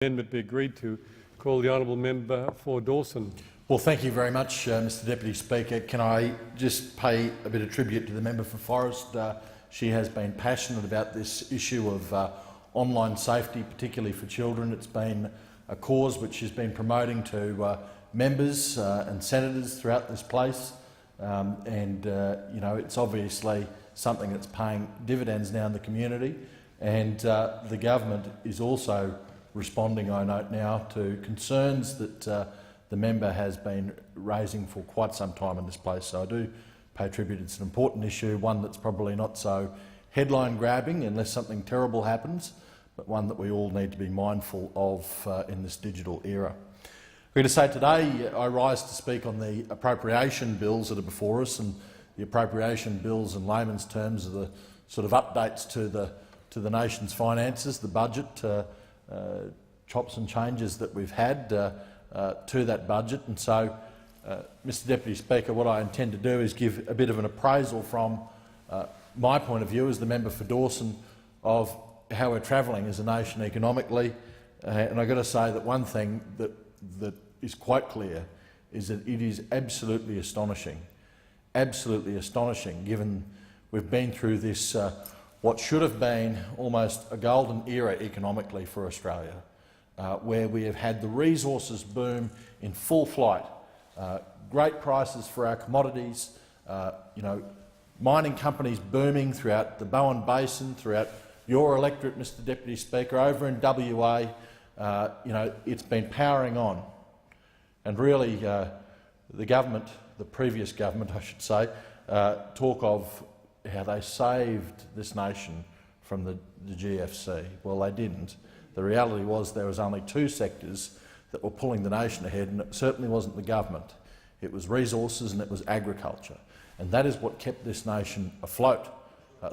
Amendment be agreed to. Call the honourable member for Dawson. Well, thank you very much, Mr Deputy Speaker. Can I just pay a bit of tribute to the member for Forrest? She has been passionate about this issue of online safety, particularly for children. It's been a cause which she's been promoting to members and senators throughout this place, you know, it's obviously something that's paying dividends now in the community, and the government is also responding, I note now, to concerns that the member has been raising for quite some time in this place. So I do pay tribute. It's an important issue, one that's probably not so headline-grabbing unless something terrible happens, but one that we all need to be mindful of in this digital era. I'm going to say today I rise to speak on the appropriation bills that are before us, and the appropriation bills in layman's terms are the sort of updates to the nation's finances, the budget, chops and changes that we've had to that budget. And so, Mr Deputy Speaker, what I intend to do is give a bit of an appraisal from my point of view as the member for Dawson of how we're travelling as a nation economically. And I've got to say that one thing that is quite clear is that it is absolutely astonishing, given we've been through this what should have been almost a golden era economically for Australia, where we have had the resources boom in full flight, great prices for our commodities, you know, mining companies booming throughout the Bowen Basin, throughout your electorate, Mr Deputy Speaker, over in WA. You know, it's been powering on, and really the government, the previous government I should say, talk of how they saved this nation from the GFC. Well, they didn't. The reality was there was only two sectors that were pulling the nation ahead, and it certainly wasn't the government. It was resources and it was agriculture, and that is what kept this nation afloat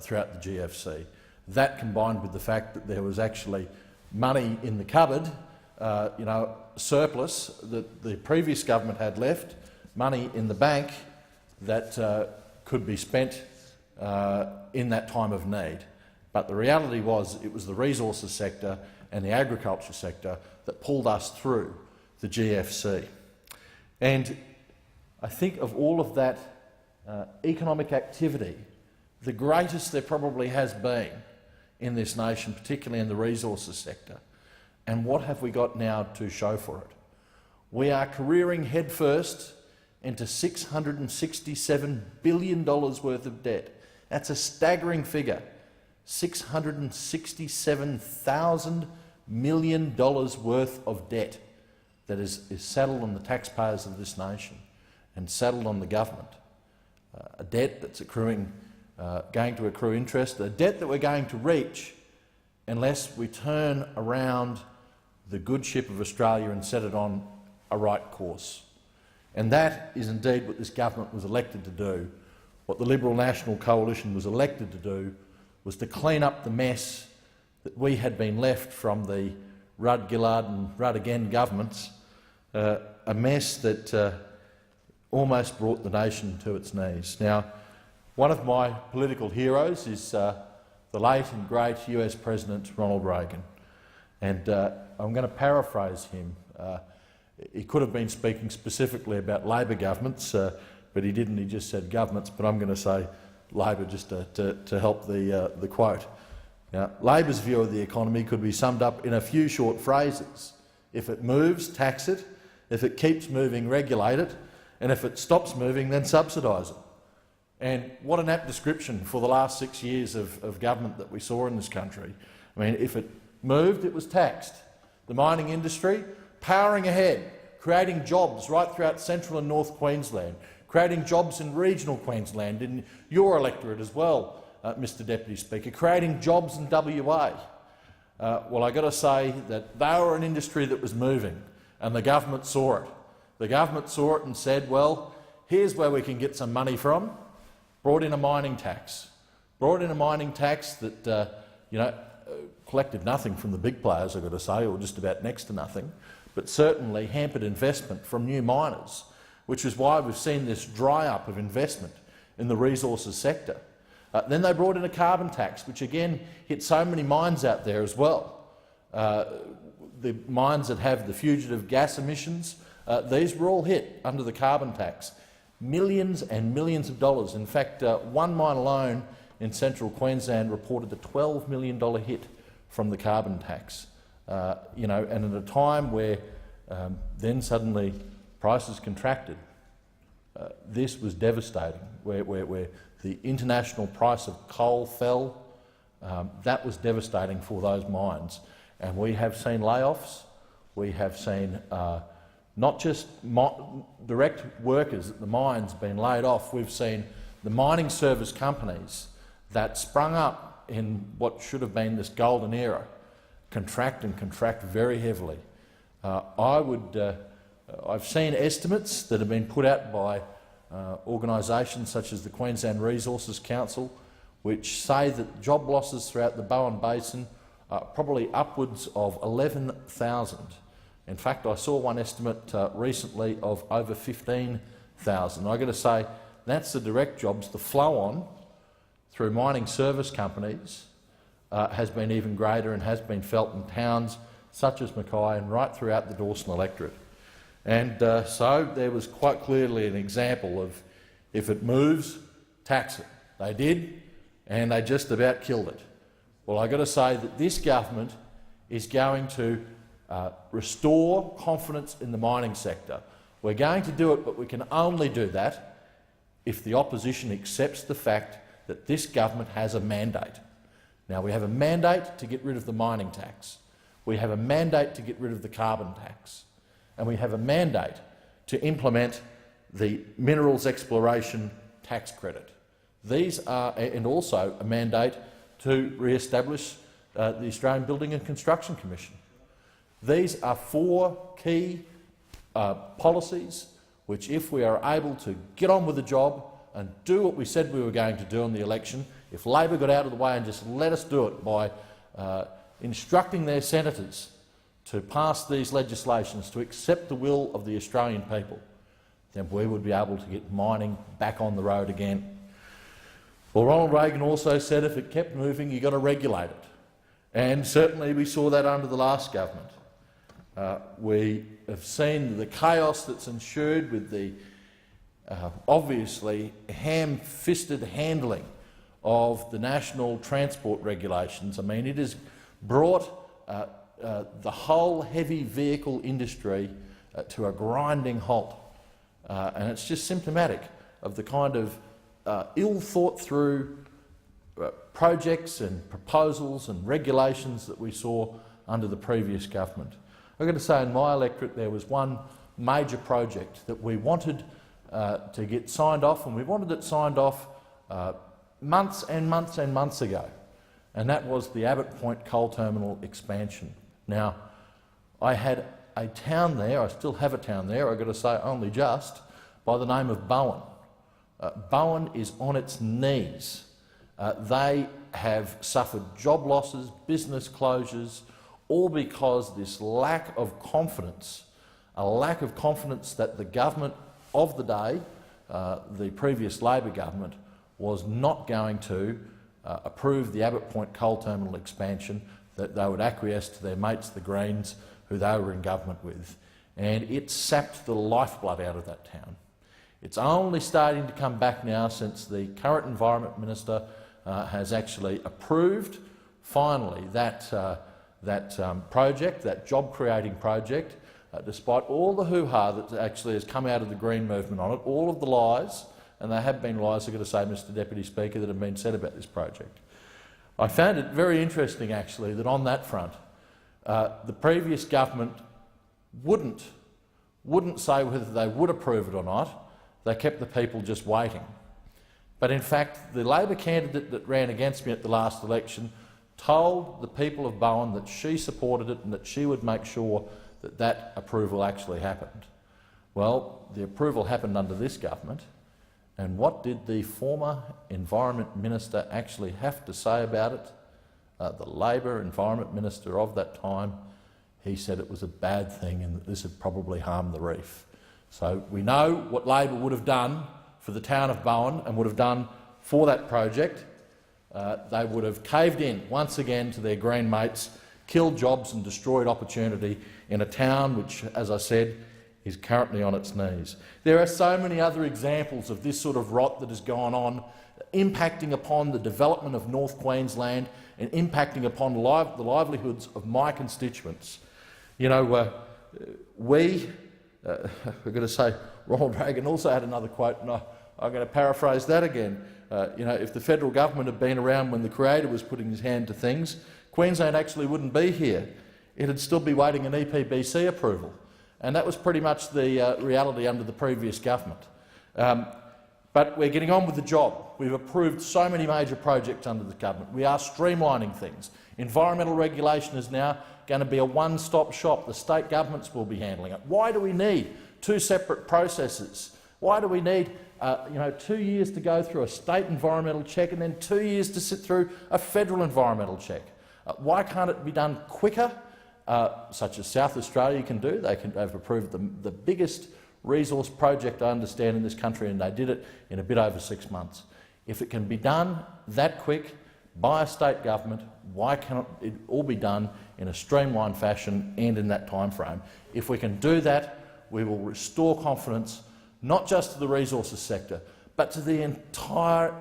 throughout the GFC. That, combined with the fact that there was actually money in the cupboard, you know, surplus that the previous government had left, money in the bank that could be spent in that time of need. But the reality was it was the resources sector and the agriculture sector that pulled us through the GFC. And I think of all of that economic activity, the greatest there probably has been in this nation, particularly in the resources sector. And what have we got now to show for it? We are careering headfirst into $667 billion worth of debt. That's a staggering figure. $667,000 million worth of debt that is saddled on the taxpayers of this nation and saddled on the government. A debt that's accruing, going to accrue interest, a debt that we're going to reach unless we turn around the good ship of Australia and set it on a right course. And that is indeed what this government was elected to do. What the Liberal National Coalition was elected to do was to clean up the mess that we had been left from the Rudd-Gillard and Rudd-again governments, a mess that almost brought the nation to its knees. Now, one of my political heroes is the late and great US President Ronald Reagan, and I'm going to paraphrase him. He could have been speaking specifically about Labor governments, but he didn't. He just said governments, but I'm going to say Labor just to help the quote. Now, Labor's view of the economy could be summed up in a few short phrases. If it moves, tax it. If it keeps moving, regulate it. And if it stops moving, then subsidise it. And what an apt description for the last 6 years of government that we saw in this country. I mean, if it moved, it was taxed. The mining industry, powering ahead, creating jobs right throughout central and north Queensland, creating jobs in regional Queensland, in your electorate as well, Mr Deputy Speaker, creating jobs in WA. Well, I've got to say that they were an industry that was moving, and the government saw it. The government saw it and said, well, here's where we can get some money from. Brought in a mining tax. Brought in a mining tax that, you know, collected nothing from the big players, I've got to say, or just about next to nothing, but certainly hampered investment from new miners, which is why we've seen this dry up of investment in the resources sector. Then they brought in a carbon tax, which again hit so many mines out there as well. the mines that have the fugitive gas emissions, these were all hit under the carbon tax. Millions and millions of dollars. In fact, one mine alone in central Queensland reported a $12 million hit from the carbon tax. And at a time where then suddenly prices contracted, this was devastating, where the international price of coal fell. That was devastating for those mines. And we have seen layoffs. We have seen not just direct workers at the mines being laid off, we've seen the mining service companies that sprung up in what should have been this golden era contract very heavily. I've seen estimates that have been put out by organisations such as the Queensland Resources Council, which say that job losses throughout the Bowen Basin are probably upwards of 11,000. In fact, I saw one estimate recently of over 15,000. I've got to say, that's the direct jobs. The flow-on through mining service companies has been even greater and has been felt in towns such as Mackay and right throughout the Dawson electorate. And so there was quite clearly an example of, if it moves, tax it. They did, and they just about killed it. Well, I've got to say that this government is going to restore confidence in the mining sector. We're going to do it, but we can only do that if the opposition accepts the fact that this government has a mandate. Now, we have a mandate to get rid of the mining tax. We have a mandate to get rid of the carbon tax. And we have a mandate to implement the minerals exploration tax credit. These are, and also a mandate to re-establish the Australian Building and Construction Commission. These are four key policies which, if we are able to get on with the job and do what we said we were going to do in the election, if Labor got out of the way and just let us do it by instructing their senators to pass these legislations, to accept the will of the Australian people, then we would be able to get mining back on the road again. Well, Ronald Reagan also said if it kept moving, you've got to regulate it. And certainly we saw that under the last government. We have seen the chaos that's ensued with the obviously ham-fisted handling of the national transport regulations. I mean, it has brought the whole heavy vehicle industry to a grinding halt. And it's just symptomatic of the kind of ill-thought-through projects and proposals and regulations that we saw under the previous government. I've got to say, in my electorate there was one major project that we wanted to get signed off, and we wanted it signed off months and months and months ago, and that was the Abbott Point coal terminal expansion. Now, I had a town there, I still have a town there, I've got to say only just, by the name of Bowen. Bowen is on its knees. They have suffered job losses, business closures, all because this lack of confidence, a lack of confidence that the government of the day, the previous Labor government, was not going to approve the Abbott Point coal terminal expansion, that they would acquiesce to their mates, the Greens, who they were in government with. And it sapped the lifeblood out of that town. It's only starting to come back now since the current Environment Minister has actually approved, finally, that project, that job-creating project, despite all the hoo-ha that actually has come out of the Green movement on it, all of the lies, and there have been lies, I've got to say, Mr Deputy Speaker, that have been said about this project. I found it very interesting, actually, that on that front, the previous government wouldn't say whether they would approve it or not. They kept the people just waiting. But in fact, the Labor candidate that ran against me at the last election told the people of Bowen that she supported it and that she would make sure that that approval actually happened. Well, the approval happened under this government, and what did the former Environment Minister actually have to say about it? The Labor Environment Minister of that time, he said it was a bad thing and that this had probably harmed the reef. So we know what Labor would have done for the town of Bowen and would have done for that project. They would have caved in once again to their Green mates killed jobs and destroyed opportunity in a town which, as I said, is currently on its knees. There are so many other examples of this sort of rot that has gone on, impacting upon the development of North Queensland and impacting upon the livelihoods of my constituents. You know, we're going to say Ronald Reagan also had another quote, and I'm going to paraphrase that again. You know, if the federal government had been around when the Creator was putting his hand to things, Queensland actually wouldn't be here. It'd still be waiting an EPBC approval. And that was pretty much the reality under the previous government. But we're getting on with the job. We've approved so many major projects under the government. We are streamlining things. Environmental regulation is now going to be a one-stop shop. The state governments will be handling it. Why do we need two separate processes? Why do we need 2 years to go through a state environmental check and then 2 years to sit through a federal environmental check? Why can't it be done quicker, such as South Australia can do? They've approved the biggest resource project I understand in this country, and they did it in a bit over 6 months. If it can be done that quick by a state government, why cannot it all be done in a streamlined fashion and in that time frame? If we can do that, we will restore confidence not just to the resources sector, but to the entire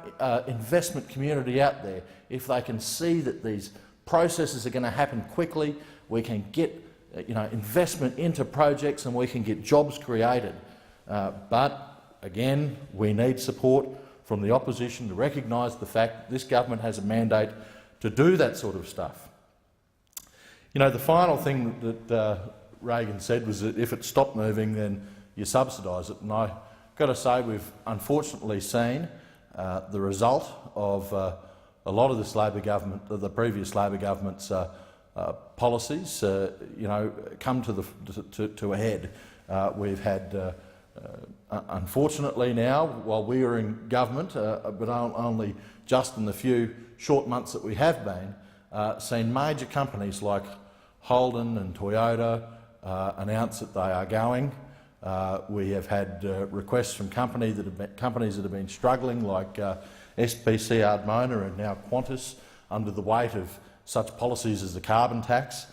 investment community out there. If they can see that these processes are going to happen quickly, we can get investment into projects and we can get jobs created. But again, we need support from the opposition to recognise the fact that this government has a mandate to do that sort of stuff. You know, the final thing that Reagan said was that if it stopped moving, then you subsidise it. And I've got to say, we've unfortunately seen the result of a lot of this Labor government, the previous Labor government's policies, come to a head. We've had, unfortunately now, while we were in government, but only just in the few short months that we have been, seen major companies like Holden and Toyota announce that they are going. We have had requests from companies that have been struggling, like SPC Ardmona and now Qantas, under the weight of such policies as the carbon tax.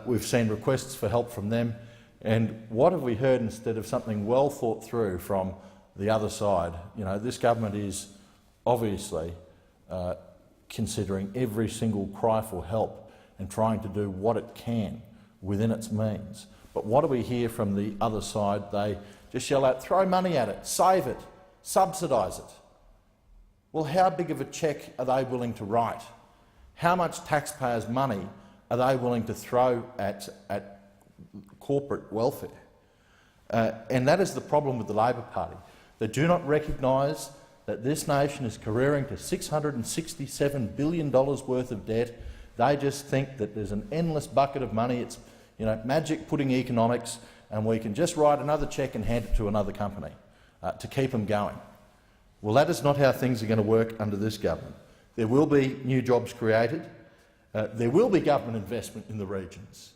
We've seen requests for help from them. And what have we heard instead of something well thought through from the other side? You know, this government is obviously considering every single cry for help and trying to do what it can within its means. But what do we hear from the other side? They just yell out, throw money at it, save it, subsidise it. Well, how big of a cheque are they willing to write? How much taxpayers' money are they willing to throw at corporate welfare? And that is the problem with the Labor Party. They do not recognise that this nation is careering to $667 billion worth of debt. They just think that there's an endless bucket of money. It's magic pudding economics, and we can just write another cheque and hand it to another company to keep them going. Well, that is not how things are going to work under this government. There will be new jobs created. There will be government investment in the regions.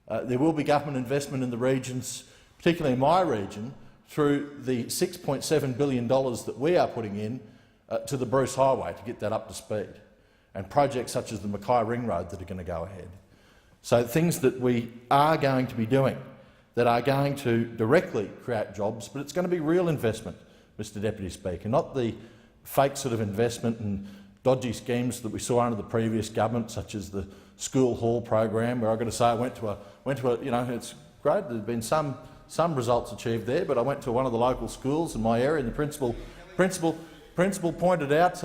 There will be government investment in the regions, particularly in my region, through the $6.7 billion that we are putting in to the Bruce Highway to get that up to speed, and projects such as the Mackay Ring Road that are going to go ahead. So things that we are going to be doing that are going to directly create jobs, but it's going to be real investment, Mr Deputy Speaker, not the fake sort of investment and dodgy schemes that we saw under the previous government, such as the school hall program, where I've got to say I went to a it's great, there's been some results achieved there, but I went to one of the local schools in my area and the principal pointed out,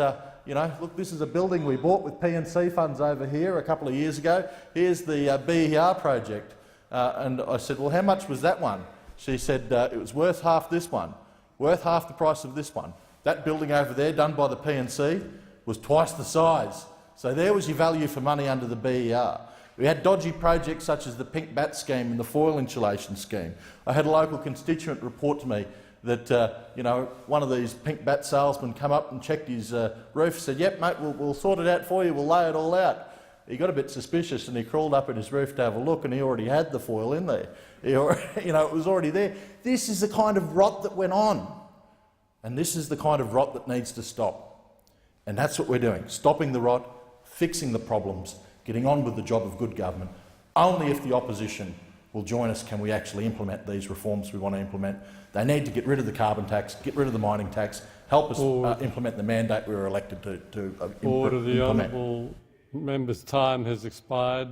look, this is a building we bought with P&C funds over here a couple of years ago. Here's the BER project. And I said, well, how much was that one? She said, it was worth half this one, worth half the price of this one. That building over there, done by the P&C, was twice the size. So there was your value for money under the BER. We had dodgy projects such as the pink bat scheme and the foil insulation scheme. I had a local constituent report to me that one of these pink bat salesmen come up and checked his roof, said, yep mate, we'll sort it out for you, we'll lay it all out. He got a bit suspicious and he crawled up at his roof to have a look, and he already had the foil in there. It was already there. This is the kind of rot that went on, and this is the kind of rot that needs to stop. And that's what we're doing, stopping the rot, fixing the problems, getting on with the job of good government. Only if the opposition will join us can we actually implement these reforms we want to implement. They need to get rid of the carbon tax, get rid of the mining tax, help us implement the mandate we were elected to Order. The implement. honourable member's time has expired.